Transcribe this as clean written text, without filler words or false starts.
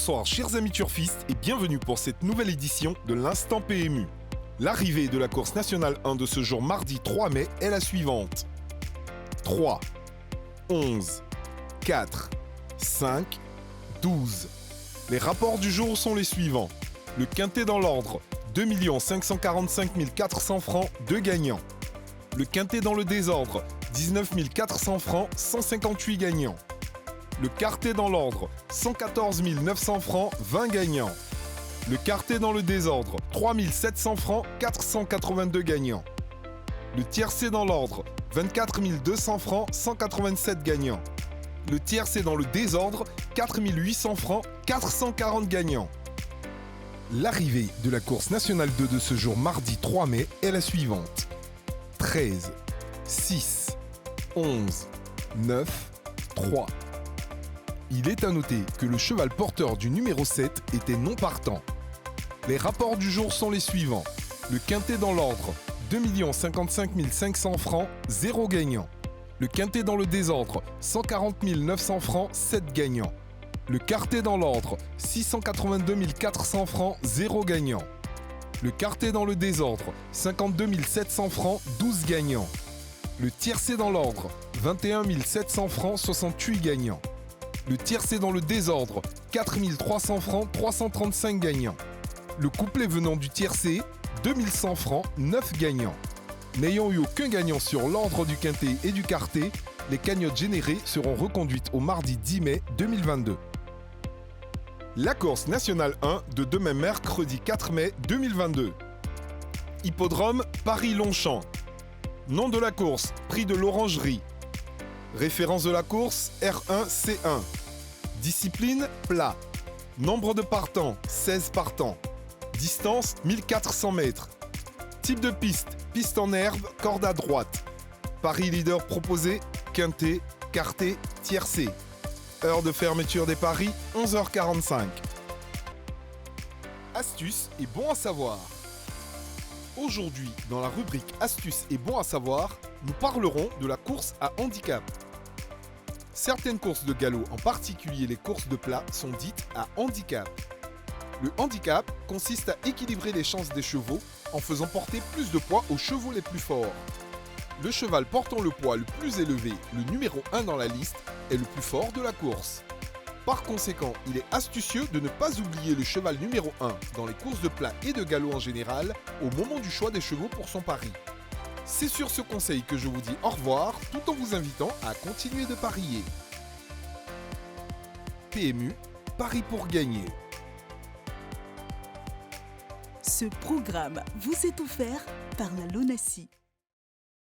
Bonsoir chers amis turfistes et bienvenue pour cette nouvelle édition de l'Instant PMU. L'arrivée de la course nationale 1 de ce jour mardi 3 mai est la suivante. 3, 11, 4, 5, 12. Les rapports du jour sont les suivants. Le quintet dans l'ordre, 2 545 400 francs, 2 gagnants. Le quintet dans le désordre, 19 400 francs, 158 gagnants. Le quartet dans l'ordre, 114 900 francs, 20 gagnants. Le quartet dans le désordre, 3 700 francs, 482 gagnants. Le tiercé dans l'ordre, 24 200 francs, 187 gagnants. Le tiercé dans le désordre, 4 800 francs, 440 gagnants. L'arrivée de la course nationale 2 de ce jour mardi 3 mai est la suivante. 13, 6, 11, 9, 3. Il est à noter que le cheval porteur du numéro 7 était non partant. Les rapports du jour sont les suivants. Le quintet dans l'ordre, 2 55 500 francs, 0 gagnant. Le quintet dans le désordre, 140 900 francs, 7 gagnants. Le quartet dans l'ordre, 682 400 francs, 0 gagnant. Le quartet dans le désordre, 52 700 francs, 12 gagnants. Le tiercé dans l'ordre, 21 700 francs, 68 gagnants. Le tiercé dans le désordre, 4 300 francs, 335 gagnants. Le couplet venant du tiercé, 2100 francs, 9 gagnants. N'ayant eu aucun gagnant sur l'ordre du quintet et du quartet, les cagnottes générées seront reconduites au mardi 10 mai 2022. La course nationale 1 de demain mercredi 4 mai 2022. Hippodrome Paris-Longchamp. Nom de la course, prix de l'Orangerie. Référence de la course, R1-C1. Discipline, plat. Nombre de partants, 16 partants. Distance, 1400 mètres. Type de piste, piste en herbe, corde à droite. Paris leader proposé, quintet, quartet, tiercé. Heure de fermeture des paris, 11h45. Astuces et bons à savoir. Aujourd'hui, dans la rubrique Astuces et bons à savoir, nous parlerons de la course à handicap. Certaines courses de galop, en particulier les courses de plat, sont dites à handicap. Le handicap consiste à équilibrer les chances des chevaux en faisant porter plus de poids aux chevaux les plus forts. Le cheval portant le poids le plus élevé, le numéro 1 dans la liste, est le plus fort de la course. Par conséquent, il est astucieux de ne pas oublier le cheval numéro 1 dans les courses de plat et de galop en général au moment du choix des chevaux pour son pari. C'est sur ce conseil que je vous dis au revoir tout en vous invitant à continuer de parier. PMU, Paris pour gagner. Ce programme vous est offert par la LONASI.